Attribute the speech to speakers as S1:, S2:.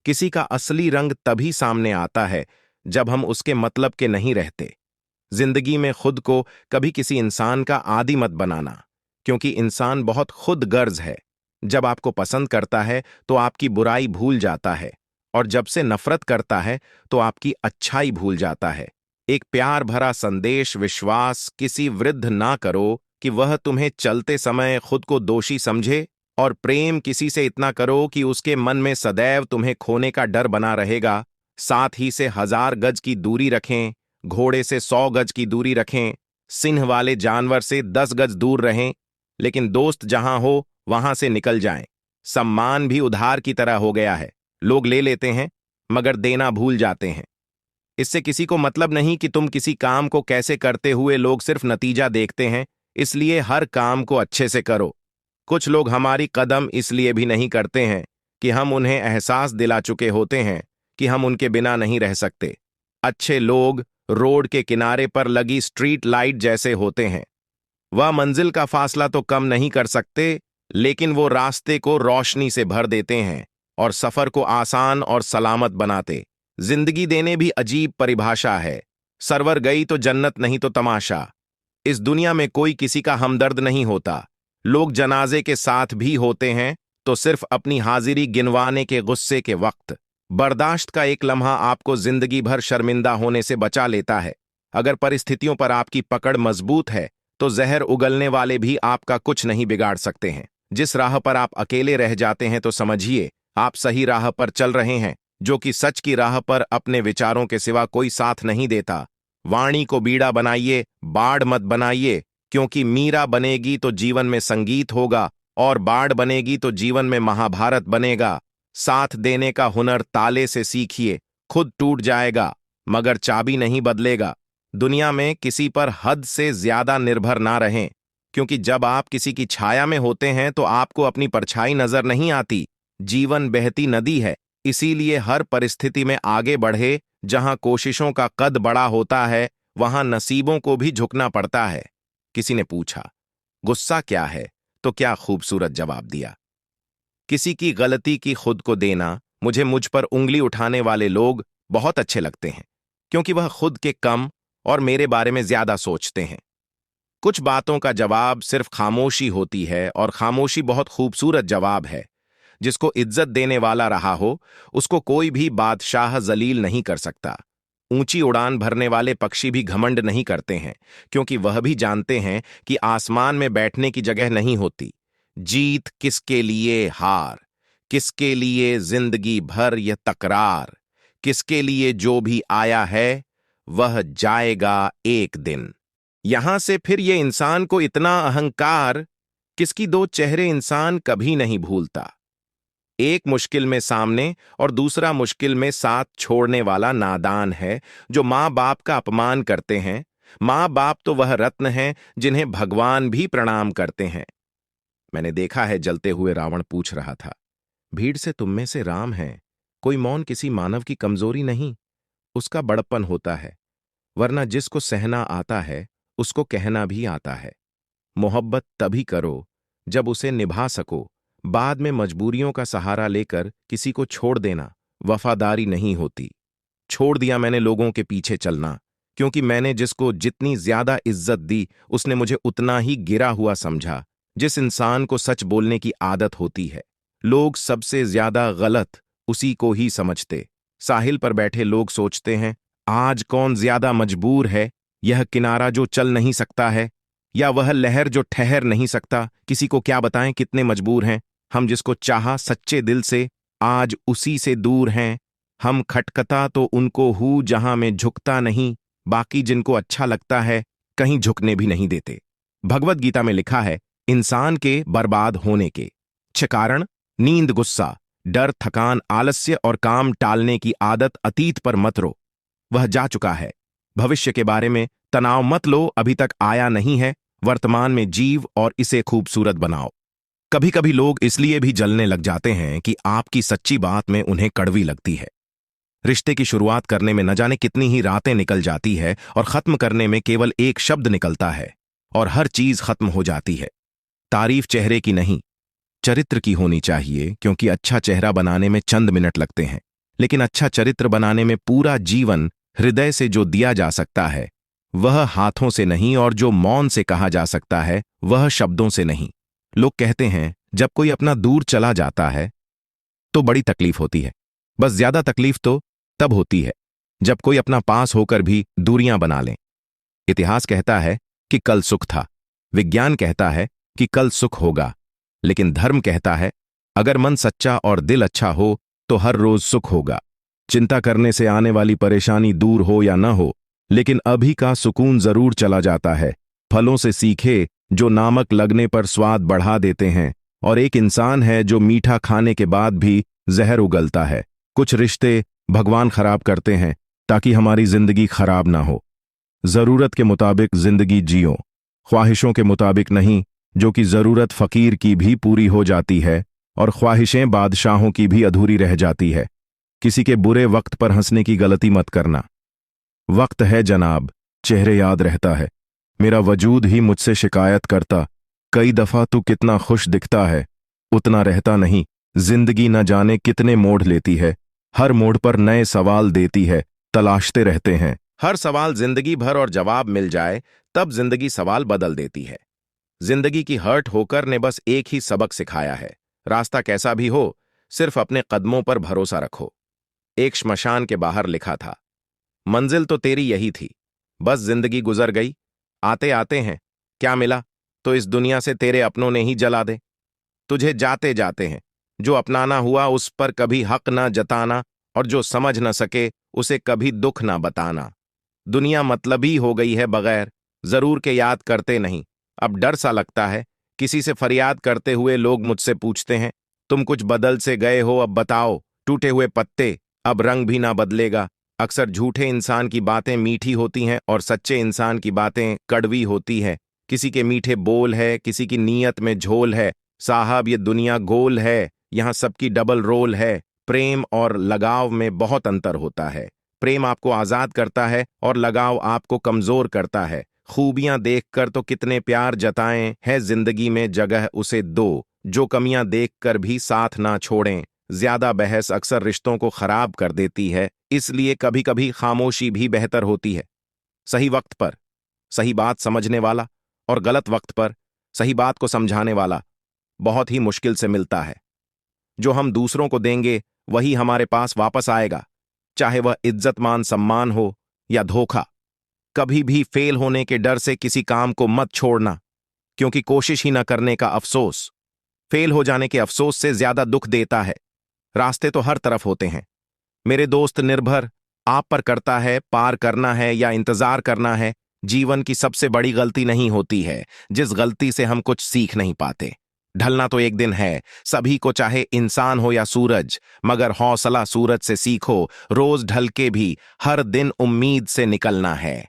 S1: किसी का असली रंग तभी सामने आता है जब हम उसके मतलब के नहीं रहते। जिंदगी में खुद को कभी किसी इंसान का आदी मत बनाना, क्योंकि इंसान बहुत खुद गर्ज है। जब आपको पसंद करता है तो आपकी बुराई भूल जाता है, और जब से नफरत करता है तो आपकी अच्छाई भूल जाता है। एक प्यार भरा संदेश विश्वास किसी वृद्ध ना करो कि वह तुम्हें चलते समय खुद को दोषी समझे, और प्रेम किसी से इतना करो कि उसके मन में सदैव तुम्हें खोने का डर बना रहेगा। साथ ही से 1000 गज की दूरी रखें, घोड़े से 100 गज की दूरी रखें, सिंह वाले जानवर से 10 गज दूर रहें, लेकिन दोस्त जहां हो वहां से निकल जाएं। सम्मान भी उधार की तरह हो गया है, लोग ले लेते हैं मगर देना भूल जाते हैं। इससे किसी को मतलब नहीं कि तुम किसी काम को कैसे करते हुए, लोग सिर्फ नतीजा देखते हैं। इसलिए हर काम को अच्छे से करो। कुछ लोग हमारी कदम इसलिए भी नहीं करते हैं कि हम उन्हें एहसास दिला चुके होते हैं कि हम उनके बिना नहीं रह सकते। अच्छे लोग रोड के किनारे पर लगी स्ट्रीट लाइट जैसे होते हैं। वह मंजिल का फासला तो कम नहीं कर सकते, लेकिन वो रास्ते को रोशनी से भर देते हैं और सफर को आसान और सलामत बनाते। जिंदगी देने भी अजीब परिभाषा है। सरवर गई तो जन्नत, नहीं तो तमाशा। इस दुनिया में कोई किसी का हमदर्द नहीं होता। लोग जनाजे के साथ भी होते हैं तो सिर्फ अपनी हाजिरी गिनवाने के गुस्से के वक्त। बर्दाश्त का एक लम्हा आपको जिंदगी भर शर्मिंदा होने से बचा लेता है। अगर परिस्थितियों पर आपकी पकड़ मजबूत है तो जहर उगलने वाले भी आपका कुछ नहीं बिगाड़ सकते हैं। जिस राह पर आप अकेले रह जाते हैं तो समझिए आप सही राह पर चल रहे हैं, जो कि सच की राह पर अपने विचारों के सिवा कोई साथ नहीं देता। वाणी को बीड़ा बनाइए, बाढ़ मत बनाइए, क्योंकि मीरा बनेगी तो जीवन में संगीत होगा, और बाढ़ बनेगी तो जीवन में महाभारत बनेगा। साथ देने का हुनर ताले से सीखिए, खुद टूट जाएगा मगर चाबी नहीं बदलेगा। दुनिया में किसी पर हद से ज्यादा निर्भर ना रहें, क्योंकि जब आप किसी की छाया में होते हैं तो आपको अपनी परछाई नजर नहीं आती। जीवन बहती नदी है, इसीलिए हर परिस्थिति में आगे बढ़े। जहां कोशिशों का कद बड़ा होता है वहां नसीबों को भी झुकना पड़ता है। किसी ने पूछा, गुस्सा क्या है? तो क्या खूबसूरत जवाब दिया। किसी की गलती की खुद को देना। मुझे मुझ पर उंगली उठाने वाले लोग बहुत अच्छे लगते हैं, क्योंकि वह खुद के कम और मेरे बारे में ज्यादा सोचते हैं। कुछ बातों का जवाब सिर्फ खामोशी होती है, और खामोशी बहुत खूबसूरत जवाब है। जिसको इज्जत देने वाला रहा हो उसको कोई भी बादशाह जलील नहीं कर सकता। ऊंची उड़ान भरने वाले पक्षी भी घमंड नहीं करते हैं, क्योंकि वह भी जानते हैं कि आसमान में बैठने की जगह नहीं होती। जीत किसके लिए, हार किसके लिए, जिंदगी भर यह तकरार किसके लिए। जो भी आया है वह जाएगा एक दिन। यहां से फिर ये इंसान को इतना अहंकार, किसकी 2 चेहरे इंसान कभी नहीं भूलता। एक मुश्किल में सामने और दूसरा मुश्किल में साथ छोड़ने वाला नादान है, जो माँ बाप का अपमान करते हैं। माँ बाप तो वह रत्न हैं जिन्हें भगवान भी प्रणाम करते हैं। मैंने देखा है, जलते हुए रावण पूछ रहा था, भीड़ से तुम में से राम है। कोई मौन किसी मानव की कमजोरी नहीं, उसका बड़प्पन होता है। वरना जिसको सहना आता है उसको कहना भी आता है। मोहब्बत तभी करो जब उसे निभा सको। बाद में मजबूरियों का सहारा लेकर किसी को छोड़ देना वफादारी नहीं होती। छोड़ दिया मैंने लोगों के पीछे चलना, क्योंकि मैंने जिसको जितनी ज्यादा इज्जत दी उसने मुझे उतना ही गिरा हुआ समझा। जिस इंसान को सच बोलने की आदत होती है, लोग सबसे ज्यादा गलत उसी को ही समझते। साहिल पर बैठे लोग सोचते हैं, आज कौन ज्यादा मजबूर है, यह किनारा जो चल नहीं सकता है या वह लहर जो ठहर नहीं सकता। किसी को क्या बताएं कितने मजबूर हैं हम। जिसको चाहा सच्चे दिल से, आज उसी से दूर हैं हम। खटकता तो उनको हूं जहां में झुकता नहीं, बाकी जिनको अच्छा लगता है कहीं झुकने भी नहीं देते। भगवत गीता में लिखा है, इंसान के बर्बाद होने के 6 कारण: नींद, गुस्सा, डर, थकान, आलस्य और काम टालने की आदत। अतीत पर मत रो, वह जा चुका है। भविष्य के बारे में तनाव मत लो, अभी तक आया नहीं है। वर्तमान में जीव और इसे खूबसूरत बनाओ। कभी कभी लोग इसलिए भी जलने लग जाते हैं कि आपकी सच्ची बात में उन्हें कड़वी लगती है। रिश्ते की शुरुआत करने में न जाने कितनी ही रातें निकल जाती है, और खत्म करने में केवल एक शब्द निकलता है और हर चीज खत्म हो जाती है। तारीफ चेहरे की नहीं, चरित्र की होनी चाहिए, क्योंकि अच्छा चेहरा बनाने में चंद मिनट लगते हैं। लेकिन अच्छा चरित्र बनाने में पूरा जीवन हृदय से जो दिया जा सकता है वह हाथों से नहीं, और जो मौन से कहा जा सकता है वह शब्दों से नहीं। लोग कहते हैं जब कोई अपना दूर चला जाता है तो बड़ी तकलीफ होती है। बस ज्यादा तकलीफ तो तब होती है जब कोई अपना पास होकर भी दूरियां बना ले। इतिहास कहता है कि कल सुख था, विज्ञान कहता है कि कल सुख होगा, लेकिन धर्म कहता है अगर मन सच्चा और दिल अच्छा हो तो हर रोज सुख होगा। चिंता करने से आने वाली परेशानी दूर हो या न हो, लेकिन अभी का सुकून जरूर चला जाता है। फलों से सीखे जो नामक लगने पर स्वाद बढ़ा देते हैं, और एक इंसान है जो मीठा खाने के बाद भी जहर उगलता है। कुछ रिश्ते भगवान खराब करते हैं ताकि हमारी जिंदगी खराब ना हो। जरूरत के मुताबिक जिंदगी जियो, ख्वाहिशों के मुताबिक नहीं, जो कि जरूरत फकीर की भी पूरी हो जाती है और ख्वाहिशें बादशाहों की भी अधूरी रह जाती है। किसी के बुरे वक्त पर हंसने की गलती मत करना। वक्त है जनाब, चेहरे याद रहता है। मेरा वजूद ही मुझसे शिकायत करता, कई दफा तू कितना खुश दिखता है, उतना रहता नहीं। जिंदगी न जाने कितने मोड़ लेती है, हर मोड़ पर नए सवाल देती है, तलाशते रहते हैं। हर सवाल जिंदगी भर और जवाब मिल जाए तब जिंदगी सवाल बदल देती है। जिंदगी की हर्ट होकर ने बस एक ही सबक सिखाया है, रास्ता कैसा भी हो सिर्फ अपने कदमों पर भरोसा रखो। एक श्मशान के बाहर लिखा था, मंजिल तो तेरी यही थी, बस जिंदगी गुजर गई। आते आते हैं क्या मिला, तो इस दुनिया से तेरे अपनों ने ही जला दे। तुझे जाते जाते हैं, जो अपनाना हुआ उस पर कभी हक ना जताना, और जो समझ न सके उसे कभी दुख ना बताना। दुनिया मतलबी हो गई है, बगैर जरूर के याद करते नहीं। अब डर सा लगता है, किसी से फरियाद करते हुए लोग मुझसे पूछते हैं, तुम कुछ बदल से गए हो, अब बताओ। टूटे हुए पत्ते, अब रंग भी ना बदलेगा। अक्सर झूठे इंसान की बातें मीठी होती हैं और सच्चे इंसान की बातें कड़वी होती है। किसी के मीठे बोल है, किसी की नीयत में झोल है। साहब ये दुनिया गोल है, यहाँ सबकी डबल रोल है। प्रेम और लगाव में बहुत अंतर होता है। प्रेम आपको आजाद करता है और लगाव आपको कमजोर करता है। खूबियां देखकर तो कितने प्यार जताएं, है जिंदगी में जगह उसे दो, जो कमियां देखकर भी साथ ना छोड़ें। ज्यादा बहस अक्सर रिश्तों को खराब कर देती है, इसलिए कभी कभी खामोशी भी बेहतर होती है। सही वक्त पर सही बात समझने वाला और गलत वक्त पर सही बात को समझाने वाला बहुत ही मुश्किल से मिलता है। जो हम दूसरों को देंगे वही हमारे पास वापस आएगा, चाहे वह इज्जत मान सम्मान हो या धोखा। कभी भी फेल होने के डर से किसी काम को मत छोड़ना, क्योंकि कोशिश ही न करने का अफसोस फेल हो जाने के अफसोस से ज्यादा दुख देता है। रास्ते तो हर तरफ होते हैं मेरे दोस्त, निर्भर आप पर करता है पार करना है या इंतजार करना है। जीवन की सबसे बड़ी गलती नहीं होती है जिस गलती से हम कुछ सीख नहीं पाते। ढलना तो एक दिन है सभी को, चाहे इंसान हो या सूरज, मगर हौसला सूरज से सीखो। रोज ढल के भी हर दिन उम्मीद से निकलना है।